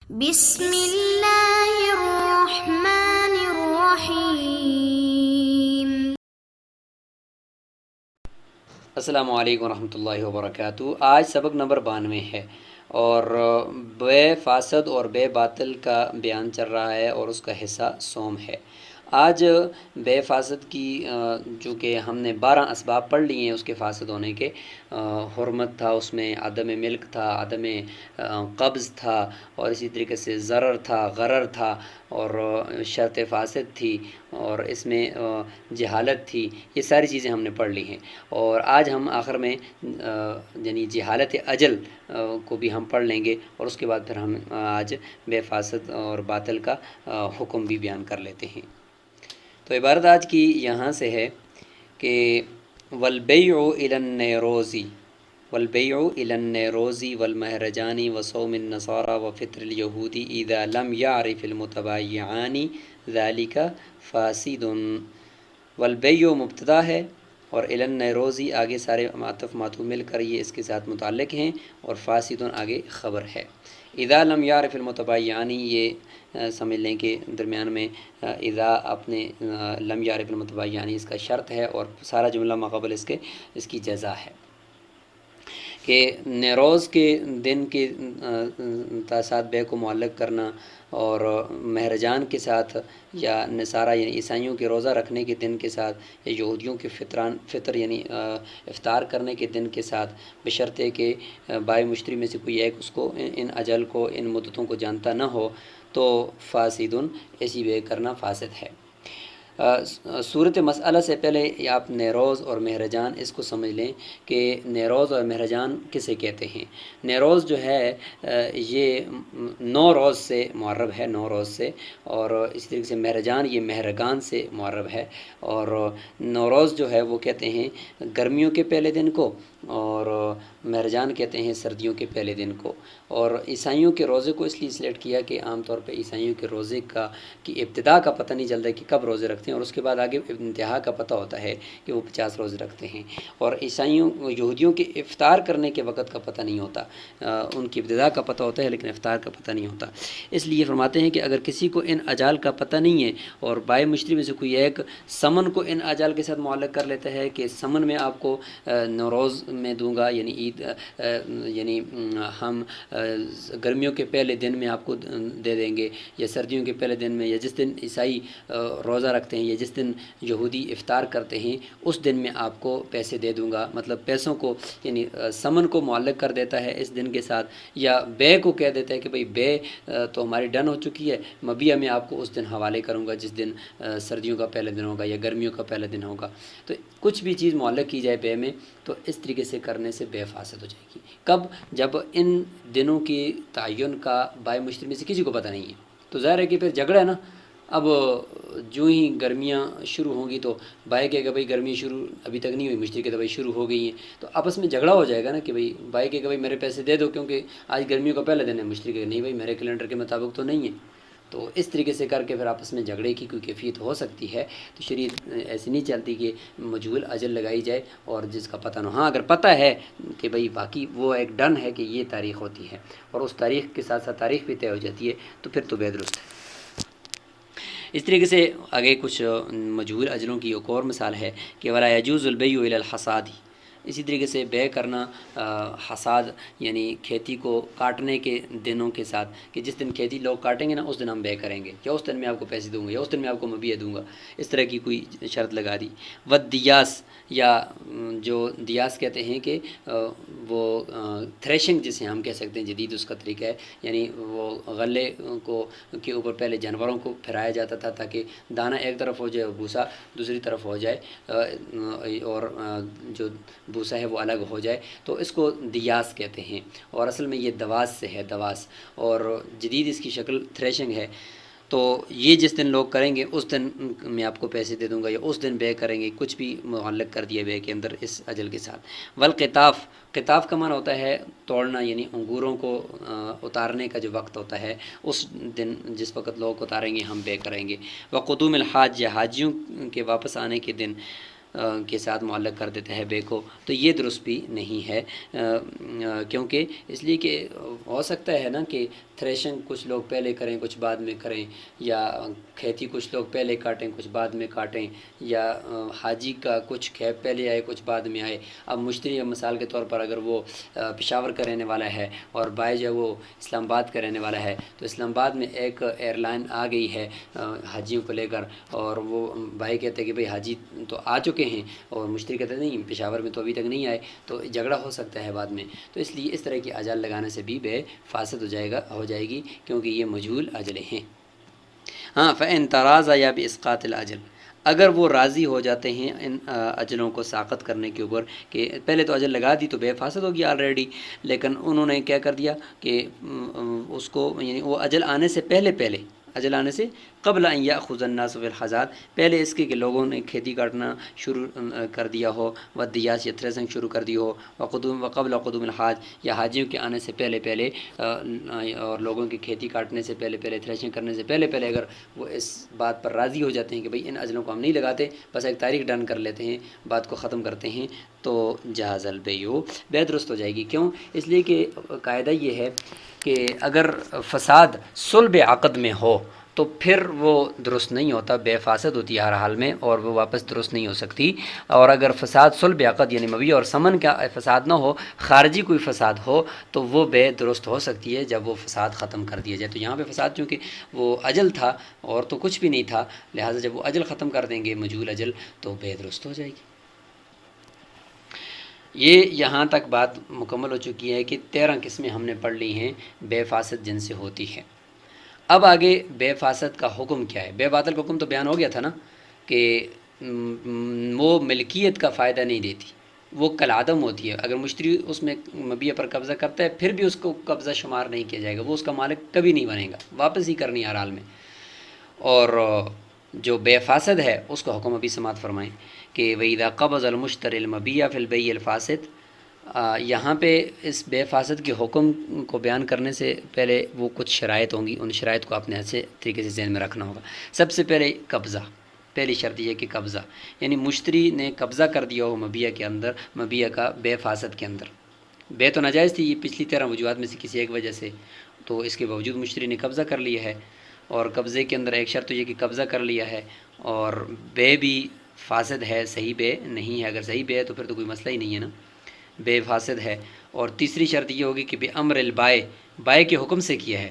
بسم اللہ الرحمن الرحیم۔ السلام علیکم ورحمۃ اللہ وبرکاتہ۔ آج سبق نمبر 92 ہے اور بے فاسد اور بے باطل کا بیان چل رہا ہے اور اس کا حصہ سوم ہے۔ آج بے فاسد کی چونکہ ہم نے 12 اسباب پڑھ لیے ہیں اس کے فاسد ہونے کے، حرمت تھا، اس میں عدم ملک تھا، عدم قبض تھا، اور اسی طریقے سے ضرر تھا، غرر تھا، اور شرط فاسد تھی، اور اس میں جہالت تھی۔ یہ ساری چیزیں ہم نے پڑھ لی ہیں، اور آج ہم آخر میں یعنی جہالت اجل کو بھی ہم پڑھ لیں گے، اور اس کے بعد پھر ہم آج بے فاسد اور باطل کا حکم بھی بیان کر لیتے ہیں۔ تو عبارت آج کی یہاں سے ہے کہ والبیع الی النیروز والبیع الی النیروز والمہرجان وصوم النصارى وفطر الیہود اذا لم یعرف المتبایعان ذلک فاسد۔ والبیع مبتدا ہے اور الی النیروز آگے سارے معطف معطوف مل کر یہ اس کے ساتھ متعلق ہیں، اور فاسد آگے خبر ہے۔ اذا لم یعرف المتبایعان یہ سمجھ لیں کہ درمیان میں اذا اپنے لم یعرف المتبایعان اس کا شرط ہے، اور سارا جملہ ماقبل اس کی جزا ہے کہ نیروز کے دن کے ساتھ بے کو معلق کرنا، اور مہرجان کے ساتھ یا نصارہ یعنی عیسائیوں کے روزہ رکھنے کے دن کے ساتھ، یا یہودیوں کے فطر یعنی افطار کرنے کے دن کے ساتھ، بشرطے کہ بائع مشتری میں سے کوئی ایک اس کو ان اجل کو، ان مدتوں کو جانتا نہ ہو، تو فاسدن ایسی بے کرنا فاسد ہے۔ صورت مسئلہ سے پہلے آپ نیروز اور مہرجان اس کو سمجھ لیں کہ نیروز اور مہرجان کسے کہتے ہیں۔ نیروز جو ہے یہ 9 روز سے معرب ہے، 9 روز سے، اور اس طریقے سے مہرجان یہ مہرگان سے معرب ہے، اور نوروز جو ہے وہ کہتے ہیں گرمیوں کے پہلے دن کو، اور مہرجان کہتے ہیں سردیوں کے پہلے دن کو۔ اور عیسائیوں کے روزے کو اس لیے سلیکٹ کیا کہ عام طور پہ عیسائیوں کے روزے کی ابتدا کا پتہ نہیں چلتا کہ کب روزے رکھتے ہیں، اور اس کے بعد آگے انتہا کا پتہ ہوتا ہے کہ وہ 50 روزے رکھتے ہیں، اور یہودیوں کے افطار کرنے کے وقت کا پتہ نہیں ہوتا، ان کی ابتدا کا پتہ ہوتا ہے لیکن افطار کا پتہ نہیں ہوتا۔ اس لیے فرماتے ہیں کہ اگر کسی کو ان اجال کا پتہ نہیں ہے، اور بائع مشتری میں سے کوئی ایک سمن کو ان اجال کے ساتھ معلق کر لیتا ہے کہ سمن میں آپ کو نوروز میں دوں گا، یعنی عید یعنی ہم گرمیوں کے پہلے دن میں آپ کو دے دیں گے، یا سردیوں کے پہلے دن میں، یا جس دن عیسائی روزہ رکھتے ہیں، یا جس دن یہودی افطار کرتے ہیں اس دن میں آپ کو پیسے دے دوں گا، مطلب پیسوں کو یعنی سمن کو معلق کر دیتا ہے اس دن کے ساتھ، یا بے کو کہہ دیتا ہے کہ بھئی بے تو ہماری ڈن ہو چکی ہے، مبیع میں آپ کو اس دن حوالے کروں گا جس دن سردیوں کا پہلا دن ہوگا یا گرمیوں کا پہلا دن ہوگا۔ تو کچھ بھی چیز معلق کی جائے بے میں تو اس طریقے سے کرنے سے بے فاسد ہو جائے گی۔ کب؟ جب ان دنوں کی تعین کا بائع مشتری میں سے کسی کو پتہ نہیں ہے، تو ظاہر ہے کہ پھر جھگڑا ہے نا۔ اب جو ہی گرمیاں شروع ہوں گی تو بائع کہے گا بھئی گرمی شروع ابھی تک نہیں ہوئی، مشتری کہتا بھئی شروع ہو گئی ہیں، تو آپس میں جھگڑا ہو جائے گا نا کہ بھئی بائع کہے گا بھئی میرے پیسے دے دو کیونکہ آج گرمیوں کا پہلا دن ہے، مشتری کہے گا نہیں بھئی میرے کیلنڈر کے مطابق تو نہیں ہے۔ تو اس طریقے سے کر کے پھر آپس میں جھگڑے کی کوئی کیفیت ہو سکتی ہے۔ تو شریعت ایسی نہیں چلتی کہ مجہول اجل لگائی جائے اور جس کا پتہ نہ ہو۔ ہاں اگر پتہ ہے کہ بھئی باقی وہ ایک ڈن ہے کہ یہ تاریخ ہوتی ہے، اور اس تاریخ کے ساتھ ساتھ تاریخ بھی طے ہو جاتی ہے، تو پھر تو بے درست ہے۔ اس طریقے سے آگے کچھ مجہول اجلوں کی ایک اور مثال ہے کہ ولا یجوز البیع الی الحصاد۔ اسی طریقے سے بے کرنا حصاد یعنی کھیتی کو کاٹنے کے دنوں کے ساتھ، کہ جس دن کھیتی لوگ کاٹیں گے نا اس دن ہم بے کریں گے، یا اس دن میں آپ کو پیسے دوں گا، یا اس دن میں آپ کو مبیع دوں گا، اس طرح کی کوئی شرط لگا دی۔ والدیاس، یا جو دیاس کہتے ہیں کہ وہ تھریشنگ جسے ہم کہہ سکتے ہیں، جدید اس کا طریقہ ہے، یعنی وہ غلے کے اوپر پہلے جانوروں کو پھیرایا جاتا تھا تاکہ دانہ ایک طرف ہو جائے اور بھوسا دوسری طرف ہو جائے، اور جو بھوسا ہے وہ الگ ہو جائے، تو اس کو دیاس کہتے ہیں، اور اصل میں یہ دواس سے ہے، دواس، اور جدید اس کی شکل تھریشنگ ہے۔ تو یہ جس دن لوگ کریں گے اس دن میں آپ کو پیسے دے دوں گا، یا اس دن بے کریں گے، کچھ بھی معلق کر دیا بے کے اندر اس اجل کے ساتھ۔ والقطاف، قطاف کا معنی ہوتا ہے توڑنا، یعنی انگوروں کو اتارنے کا جو وقت ہوتا ہے اس دن، جس وقت لوگ اتاریں گے ہم بے کریں گے۔ وقدوم الحاج، یا حاجیوں کے واپس آنے کے دن کے ساتھ معلق کر دیتا ہے بے کو، تو یہ درست بھی نہیں ہے، کیونکہ اس لیے کہ ہو سکتا ہے نا کہ تھریشنگ کچھ لوگ پہلے کریں کچھ بعد میں کریں، یا کھیتی کچھ لوگ پہلے کاٹیں کچھ بعد میں کاٹیں، یا حاجی کا کچھ کھیپ پہلے آئے کچھ بعد میں آئے۔ اب مشتری مثال کے طور پر اگر وہ پشاور کا رہنے والا ہے اور بھائی جو وہ اسلام آباد کا رہنے والا ہے، تو اسلام آباد میں ایک ایئر لائن آ گئی ہے حاجیوں کو لے کر، اور وہ بھائی کہتے ہیں کہ بھئی حاجی تو آ چکے ہیں، اور مشتری کہتے ہیں نہیں پشاور میں تو ابھی تک نہیں آئے، تو جھگڑا ہو سکتا ہے بعد میں۔ تو اس لیے اس طرح کی اجل لگانے سے بھی بے فاسد ہو جائے گی، کیونکہ یہ مجہول اجلیں ہیں۔ ہاں فَإِن تَرَاضَ یا بِإِسْقَاطِ الْأَجْلِ، اگر وہ راضی ہو جاتے ہیں ان اجلوں کو ساقط کرنے کے اوپر، کہ پہلے تو اجل لگا دی تو بے فاسد ہوگی آلریڈی، لیکن انہوں نے کیا کر دیا کہ اس کو یعنی وہ اجل آنے سے پہلے اجل آنے سے قبل ان یاخذ الناس بالحصاد، پہلے اس کے کہ لوگوں نے کھیتی کاٹنا شروع کر دیا ہو، ودیاس یا تھریسنگ شروع کر دی ہو، وقبل قدوم الحاج، یا حاجیوں کے آنے سے پہلے اور لوگوں کی کھیتی کاٹنے سے پہلے تھریشنگ کرنے سے پہلے اگر وہ اس بات پر راضی ہو جاتے ہیں کہ بھئی ان اجلوں کو ہم نہیں لگاتے، بس ایک تاریخ ڈن کر لیتے ہیں، بات کو ختم کرتے ہیں، تو جاز البیع، بے درست ہو جائے گی۔ کیوں؟ اس لیے کہ قاعدہ یہ ہے کہ اگر فساد صلب عقد میں ہو تو پھر وہ درست نہیں ہوتا، بے فاسد ہوتی ہے ہر حال میں، اور وہ واپس درست نہیں ہو سکتی۔ اور اگر فساد صلب عقد یعنی مبیع اور ثمن کا فساد نہ ہو، خارجی کوئی فساد ہو، تو وہ بے درست ہو سکتی ہے جب وہ فساد ختم کر دیا جائے۔ تو یہاں پہ فساد چونکہ وہ اجل تھا اور تو کچھ بھی نہیں تھا، لہٰذا جب وہ اجل ختم کر دیں گے مجہول اجل، تو بے درست ہو جائے گی۔ یہ یہاں تک بات مکمل ہو چکی ہے کہ 13 قسمیں ہم نے پڑھ لی ہیں بے فاسد جن سے ہوتی ہے۔ اب آگے بے فاسد کا حکم کیا ہے؟ بے باطل کا حکم تو بیان ہو گیا تھا نا، کہ وہ ملکیت کا فائدہ نہیں دیتی، وہ کالعدم ہوتی ہے۔ اگر مشتری اس میں مبیع پر قبضہ کرتا ہے پھر بھی اس کو قبضہ شمار نہیں کیا جائے گا، وہ اس کا مالک کبھی نہیں بنے گا، واپس ہی کرنی ہر حال میں۔ اور جو بے فاسد ہے اس کا حکم ابھی سماعت فرمائیں کہ وَإِذَا قَبَضَ الْمُشْتَرِي الْمَبِيعَ فِي الْبَيْعِ الْفَاسِدِ، یہاں پہ اس بے فاسد کے حکم کو بیان کرنے سے پہلے وہ کچھ شرائط ہوں گی، ان شرائط کو آپ نے اچھے طریقے سے ذہن میں رکھنا ہوگا۔ سب سے پہلے قبضہ، پہلی شرط یہ کہ قبضہ، یعنی مشتری نے قبضہ کر دیا ہو مبیع کے اندر، مبیع کا بے فاسد کے اندر۔ بے تو ناجائز تھی، یہ پچھلی 13 وجوہات میں سے کسی ایک وجہ سے، تو اس کے باوجود مشتری نے قبضہ کر لیا ہے، اور قبضے کے اندر ایک شرط تو یہ کہ قبضہ کر لیا ہے، اور بے بھی فاسد ہے، صحیح بے نہیں ہے۔ اگر صحیح بے ہے تو پھر تو کوئی مسئلہ ہی نہیں ہے نا، بے فاسد ہے۔ اور تیسری شرط یہ ہوگی کہ بِأَمْرِ الْبَائِعِ، بائع کے حکم سے کیا ہے،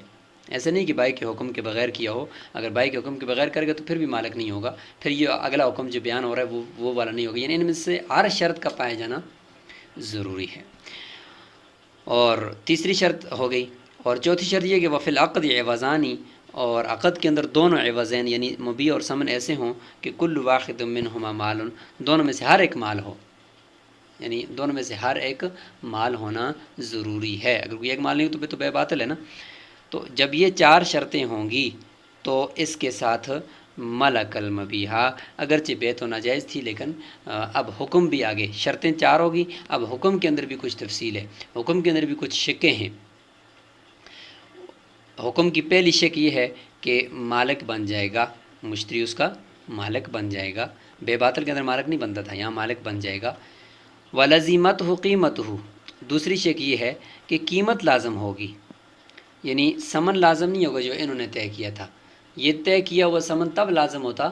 ایسا نہیں کہ بائع کے حکم کے بغیر کیا ہو۔ اگر بائع کے حکم کے بغیر کرے گا تو پھر بھی مالک نہیں ہوگا، پھر یہ اگلا حکم جو بیان ہو رہا ہے وہ والا نہیں ہوگا، یعنی ان میں سے ہر شرط کا پایا جانا ضروری ہے۔ اور تیسری شرط ہو گئی، اور چوتھی شرط یہ کہ وَفِي الْعَقْدِ عِوَضَانِ، اور عقد کے اندر دونوں عوضین یعنی مبیع اور ثمن ایسے ہوں کہ کل واحد منہما مال، دونوں میں سے ہر ایک مال ہو، یعنی دونوں میں سے ہر ایک مال ہونا ضروری ہے۔ اگر کوئی ایک مال نہیں ہو تو پھر تو بے باطل ہے نا۔ تو جب یہ 4 شرطیں ہوں گی تو اس کے ساتھ ملک المبیحہ، اگرچہ بے تو ناجائز تھی لیکن اب حکم بھی آگے، شرطیں 4 ہوگی، اب حکم کے اندر بھی کچھ تفصیل ہے، حکم کے اندر بھی کچھ شکیں ہیں۔ حکم کی پہلی شک یہ ہے کہ مالک بن جائے گا، مشتری اس کا مالک بن جائے گا، بے باطل کے اندر مالک نہیں بنتا تھا، یہاں مالک بن جائے گا۔ وَلَزِمَتْهُ قِیمَتُهُ، دوسری شک یہ ہے کہ قیمت لازم ہوگی، یعنی ثمن لازم نہیں ہوگا جو انہوں نے طے کیا تھا۔ یہ طے کیا ہوا ثمن تب لازم ہوتا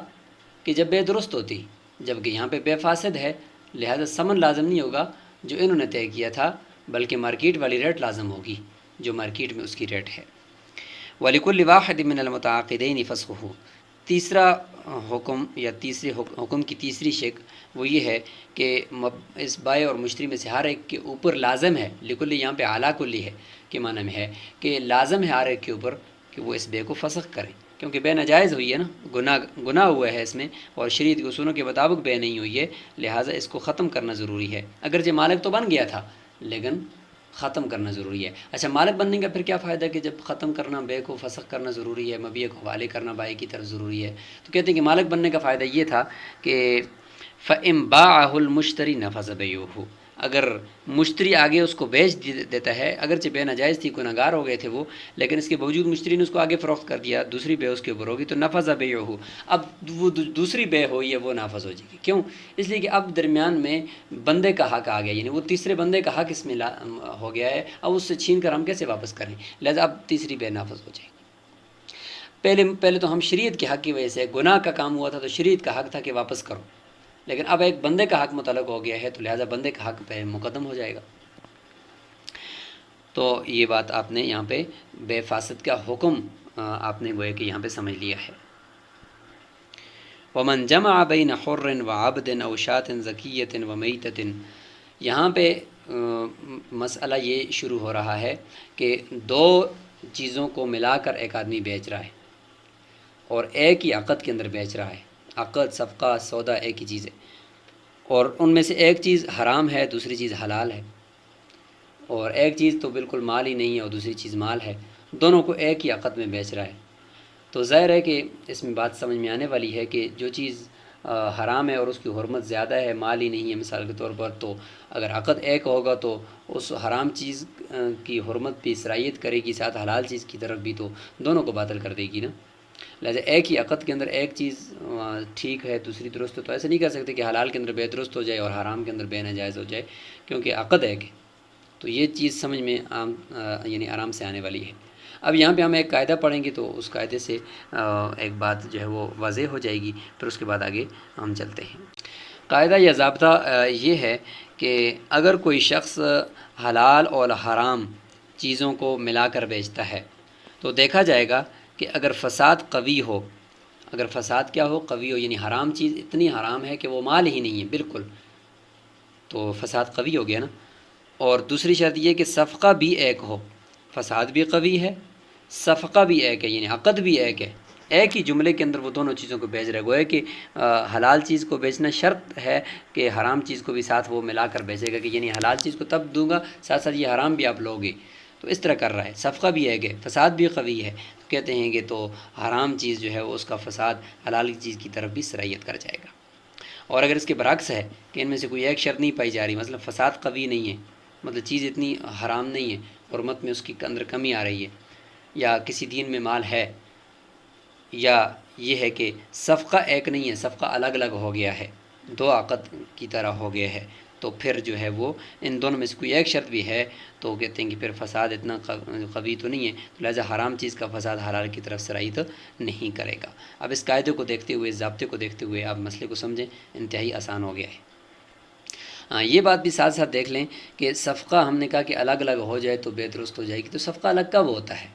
کہ جب بے درست ہوتی، جبکہ یہاں پہ بے فاسد ہے، لہذا ثمن لازم نہیں ہوگا جو انہوں نے طے کیا تھا، بلکہ مارکیٹ والی ریٹ لازم ہوگی جو مارکیٹ میں اس کی ریٹ ہے۔ وَلِكُلِّ وَاحِدٍ مِّنَ الْمُتَعَاقِدَيْنِ فَسْخُهُ، تیسرا حکم یا تیسرے حکم کی تیسری شک وہ یہ ہے کہ اس بائع اور مشتری میں سے ہر ایک کے اوپر لازم ہے، لِكُلِّ یہاں پہ اعلیٰ کلی ہے کے معنی میں ہے کہ لازم ہے ہر ایک کے اوپر کہ وہ اس بے کو فسخ کریں، کیونکہ بے ناجائز ہوئی ہے نا، گناہ ہوا ہے اس میں، اور شریعت کے اصولوں کے مطابق بے نہیں ہوئی ہے، لہٰذا اس کو ختم کرنا ضروری ہے۔ اگرچہ مالک تو بن گیا تھا لیکن ختم کرنا ضروری ہے۔ اچھا مالک بننے کا پھر کیا فائدہ کہ جب ختم کرنا، بے کو فسخ کرنا ضروری ہے، مبیع کو حوالے کرنا بائع کی طرف ضروری ہے، تو کہتے ہیں کہ مالک بننے کا فائدہ یہ تھا کہ فَإِن بَاعَهُ الْمُشْتَرِي نَفَذَ بَيْعُهُ، اگر مشتری آگے اس کو بیچ دیتا ہے، اگرچہ بے ناجائز تھی، گناہ گار ہو گئے تھے وہ، لیکن اس کے باوجود مشتری نے اس کو آگے فروخت کر دیا، دوسری بے اس کے اوپر ہوگی تو نفذ بیعہ، اب وہ دوسری بے ہوئی ہے وہ نافذ ہو جائے گی۔ کیوں؟ اس لیے کہ اب درمیان میں بندے کا حق آ گیا، یعنی وہ تیسرے بندے کا حق اس میں ہو گیا ہے، اب اس سے چھین کر ہم کیسے واپس کریں، لہذا اب تیسری بے نافذ ہو جائے گی۔ پہلے تو ہم شریعت کے حق کی وجہ سے، گناہ کا کام ہوا تھا تو شریعت کا حق تھا کہ واپس کرو، لیکن اب ایک بندے کا حق متعلق ہو گیا ہے تو لہٰذا بندے کا حق پہ مقدم ہو جائے گا۔ تو یہ بات آپ نے یہاں پہ بے فاسد کا حکم آپ نے گویا کہ یہاں پہ سمجھ لیا ہے۔ ومن جمع بین حر وعبد او شاۃ زکیۃ ومیتۃ، یہاں پہ مسئلہ یہ شروع ہو رہا ہے کہ دو چیزوں کو ملا کر ایک آدمی بیچ رہا ہے اور ایک ہی عقد کے اندر بیچ رہا ہے، عقد صفقہ سودا ایک ہی چیز ہے، اور ان میں سے ایک چیز حرام ہے، دوسری چیز حلال ہے، اور ایک چیز تو بالکل مال ہی نہیں ہے اور دوسری چیز مال ہے، دونوں کو ایک ہی عقد میں بیچ رہا ہے۔ تو ظاہر ہے کہ اس میں بات سمجھ میں آنے والی ہے کہ جو چیز حرام ہے اور اس کی حرمت زیادہ ہے، مال ہی نہیں ہے مثال کے طور پر، تو اگر عقد ایک ہوگا تو اس حرام چیز کی حرمت بھی سرایت کرے گی، ساتھ حلال چیز کی طرف بھی، تو دونوں کو باطل کر دے گی نا۔ لہٰذا ایک ہی عقد کے اندر ایک چیز ٹھیک ہے دوسری درست ہے، تو ایسا نہیں کر سکتے کہ حلال کے اندر بے درست ہو جائے اور حرام کے اندر بے ناجائز ہو جائے، کیونکہ عقد ایک ہے۔ تو یہ چیز سمجھ میں یعنی آرام سے آنے والی ہے۔ اب یہاں پہ ہم ایک قاعدہ پڑھیں گے تو اس قاعدے سے ایک بات جو ہے وہ واضح ہو جائے گی، پھر اس کے بعد آگے ہم چلتے ہیں۔ قاعدہ یا ضابطہ یہ ہے کہ اگر کوئی شخص حلال اور حرام چیزوں کو ملا کر بیچتا ہے تو دیکھا جائے گا کہ اگر فساد قوی ہو، اگر فساد کیا ہو؟ قوی ہو، یعنی حرام چیز اتنی حرام ہے کہ وہ مال ہی نہیں ہے بالکل، تو فساد قوی ہو گیا نا۔ اور دوسری شرط یہ کہ صفقہ بھی ایک ہو، فساد بھی قوی ہے، صفقہ بھی ایک ہے، یعنی عقد بھی ایک ہے، ایک ہی جملے کے اندر وہ دونوں چیزوں کو بیچ رہے، گویا کہ حلال چیز کو بیچنا شرط ہے کہ حرام چیز کو بھی ساتھ وہ ملا کر بیچے گا، کہ یعنی حلال چیز کو تب دوں گا ساتھ ساتھ یہ حرام بھی آپ لوگے، تو اس طرح کر رہا ہے۔ صفقہ بھی ایک ہے، فساد بھی قوی ہے، تو کہتے ہیں کہ تو حرام چیز جو ہے اس کا فساد حلال چیز کی طرف بھی سرایت کر جائے گا۔ اور اگر اس کے برعکس ہے کہ ان میں سے کوئی ایک شرط نہیں پائی جا رہی، مثلا فساد قوی نہیں ہے، مطلب چیز اتنی حرام نہیں ہے، حرمت میں اس کی اندر کمی آ رہی ہے، یا کسی دین میں مال ہے، یا یہ ہے کہ صفقہ ایک نہیں ہے، صفقہ الگ الگ ہو گیا ہے، دو عقد کی طرح ہو گیا ہے، تو پھر جو ہے وہ ان دونوں میں سے کوئی ایک شرط بھی ہے تو کہتے ہیں کہ پھر فساد اتنا قوی تو نہیں ہے، لہٰذا حرام چیز کا فساد حلال کی طرف سرایت نہیں کرے گا۔ اب اس قاعدے کو دیکھتے ہوئے، اس ضابطے کو دیکھتے ہوئے آپ مسئلے کو سمجھیں، انتہائی آسان ہو گیا ہے۔ یہ بات بھی ساتھ ساتھ دیکھ لیں کہ صفقہ ہم نے کہا کہ الگ الگ ہو جائے تو بے درست ہو جائے گی، تو صفقہ الگ کب ہوتا ہے؟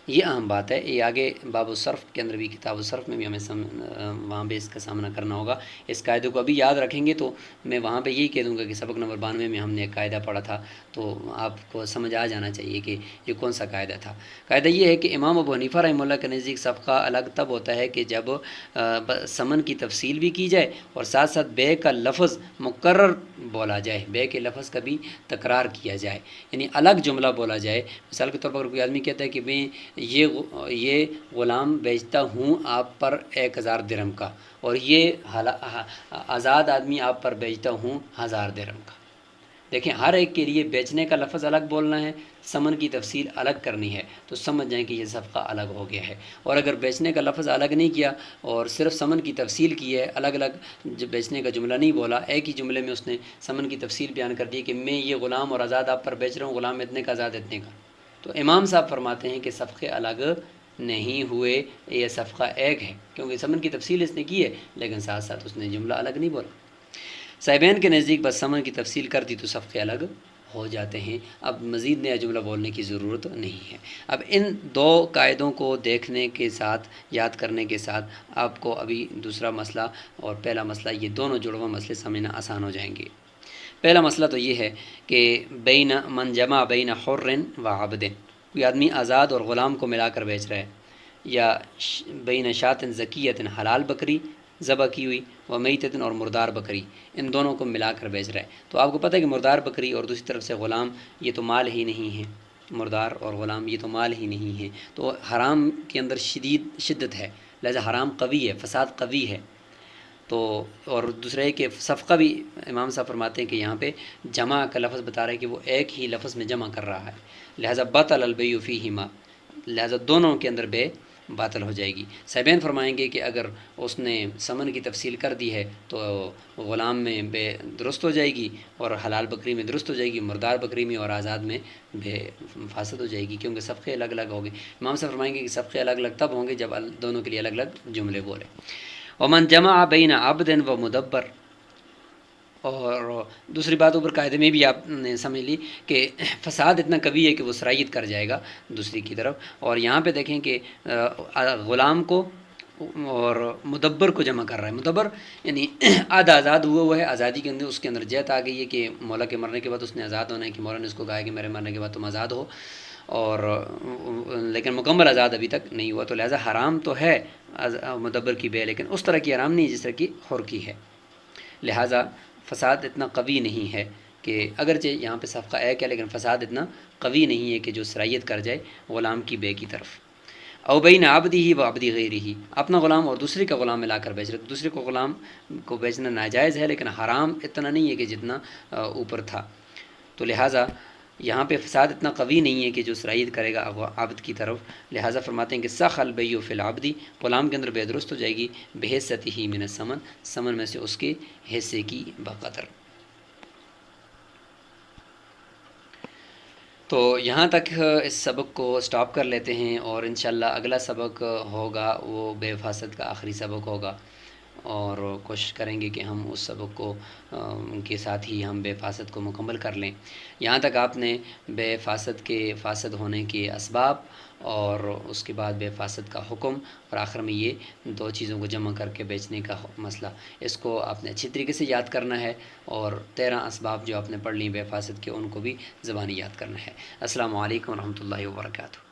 یہ اہم بات ہے، یہ آگے باب الصرف کے اندر بھی، کتاب الصرف میں بھی ہمیں وہاں پہ اس کا سامنا کرنا ہوگا۔ اس قاعدے کو ابھی یاد رکھیں گے تو میں وہاں پہ یہی کہہ دوں گا کہ سبق نمبر 92 میں ہم نے ایک قاعدہ پڑھا تھا، تو آپ کو سمجھ آ جانا چاہیے کہ یہ کون سا قاعدہ تھا۔ قاعدہ یہ ہے کہ امام ابو حنیفہ رحمہ اللہ کے نزدیک صفقہ الگ تب ہوتا ہے کہ جب ثمن کی تفصیل بھی کی جائے اور ساتھ ساتھ بے کا لفظ مکرر بولا جائے، بے کے لفظ کا بھی تکرار کیا جائے، یعنی الگ جملہ بولا جائے۔ مثال کے طور پر کوئی آدمی کہتا ہے کہ میں یہ غلام بیچتا ہوں آپ پر 1000 درہم کا، اور یہ آزاد آدمی آپ پر بیچتا ہوں 1000 درہم کا۔ دیکھیں ہر ایک کے لیے بیچنے کا لفظ الگ بولنا ہے، ثمن کی تفصیل الگ کرنی ہے، تو سمجھ جائیں کہ یہ صفقہ الگ ہو گیا ہے۔ اور اگر بیچنے کا لفظ الگ نہیں کیا اور صرف ثمن کی تفصیل کی ہے، الگ الگ بیچنے کا جملہ نہیں بولا، ایک ہی جملے میں اس نے ثمن کی تفصیل بیان کر دی کہ میں یہ غلام اور آزاد آپ پر بیچ رہا ہوں، غلام اتنے کا آزاد اتنے کا، تو امام صاحب فرماتے ہیں کہ صفقے الگ نہیں ہوئے، یہ صفقہ ایک ہے، کیونکہ ثمن کی تفصیل اس نے کی ہے لیکن ساتھ ساتھ اس نے جملہ الگ نہیں بولا۔ صاحبین کے نزدیک بس ثمن کی تفصیل کر دی تو صفقے الگ ہو جاتے ہیں، اب مزید نیا جملہ بولنے کی ضرورت نہیں ہے۔ اب ان دو قاعدوں کو دیکھنے کے ساتھ، یاد کرنے کے ساتھ، آپ کو ابھی دوسرا مسئلہ اور پہلا مسئلہ، یہ دونوں جڑواں مسئلے سمجھنا آسان ہو جائیں گے۔ پہلا مسئلہ تو یہ ہے کہ بین من جمع بین حر و عبد، کوئی آدمی آزاد اور غلام کو ملا کر بیچ رہا ہے، یا بین شاۃ زکیۃ، حلال بکری ذبح کی ہوئی، و میتۃ، اور مردار بکری، ان دونوں کو ملا کر بیچ رہا ہے۔ تو آپ کو پتہ ہے کہ مردار بکری اور دوسری طرف سے غلام، یہ تو مال ہی نہیں ہے، مردار اور غلام یہ تو مال ہی نہیں ہے، تو حرام کے اندر شدت ہے، لہذا حرام قوی ہے، فساد قوی ہے۔ تو اور دوسرا ہے کہ صفقہ بھی امام صاحب فرماتے ہیں کہ یہاں پہ جمع کا لفظ بتا رہا ہے کہ وہ ایک ہی لفظ میں جمع کر رہا ہے، لہٰذا بطل البیع فیہما، لہٰذا دونوں کے اندر بے باطل ہو جائے گی۔ صاحبین فرمائیں گے کہ اگر اس نے ثمن کی تفصیل کر دی ہے تو غلام میں بے درست ہو جائے گی، اور حلال بکری میں درست ہو جائے گی، مردار بکری میں اور آزاد میں بے فاسد ہو جائے گی، کیونکہ صفقے الگ الگ ہوں گے۔ امام صاحب فرمائیں گے کہ صفقے الگ الگ تب ہوں گے جب دونوں کے لیے الگ الگ جملے بولے۔ ومن جمع بین عبد و مدبر، اور دوسری بات اوپر قاعدے میں بھی آپ نے سمجھ لی کہ فساد اتنا قوی ہے کہ وہ سرایت کر جائے گا دوسری کی طرف، اور یہاں پہ دیکھیں کہ غلام کو اور مدبر کو جمع کر رہا ہے۔ مدبر یعنی آدھا آزاد ہوا ہے، آزادی کے اندر اس کے اندر جہت آ گئی ہے کہ مولا کے مرنے کے بعد اس نے آزاد ہونا ہے، کہ مولا نے اس کو کہا ہے کہ میرے مرنے کے بعد تم آزاد ہو، اور لیکن مکمل آزاد ابھی تک نہیں ہوا، تو لہٰذا حرام تو ہے مدبر کی بے، لیکن اس طرح کی حرام نہیں جس طرح کی حر کی ہے، لہٰذا فساد اتنا قوی نہیں ہے کہ اگرچہ یہاں پہ صفقہ ایک ہے لیکن فساد اتنا قوی نہیں ہے کہ جو سرایت کر جائے غلام کی بے کی طرف۔ او بین عبدی و عبد غیرہ، اپنا غلام اور دوسرے کا غلام ملا کر بیچ رہے، دوسرے کو غلام کو بیچنا ناجائز ہے لیکن حرام اتنا نہیں ہے کہ جتنا اوپر تھا، تو لہٰذا یہاں پہ فساد اتنا قوی نہیں ہے کہ جو سرایت کرے گا عبد کی طرف، لہٰذا فرماتے ہیں کہ سخ البیع فی العبدی، غلام کے اندر بے درست ہو جائے گی بحیثیتہ من الثمن، ثمن میں سے اس کے حصے کی بقدر۔ تو یہاں تک اس سبق کو سٹاپ کر لیتے ہیں، اور انشاءاللہ اگلا سبق ہوگا وہ بے فاسد کا آخری سبق ہوگا، اور کوشش کریں گے کہ ہم اس سبق کو کے ساتھ ہی ہم بے فاسد کو مکمل کر لیں۔ یہاں تک آپ نے بے فاسد کے فاسد ہونے کے اسباب، اور اس کے بعد بے فاسد کا حکم، اور آخر میں یہ دو چیزوں کو جمع کر کے بیچنے کا مسئلہ، اس کو آپ نے اچھی طریقے سے یاد کرنا ہے، اور 13 اسباب جو آپ نے پڑھ لی بے فاسد کے ان کو بھی زبانی یاد کرنا ہے۔ السلام علیکم ورحمۃ اللہ وبرکاتہ۔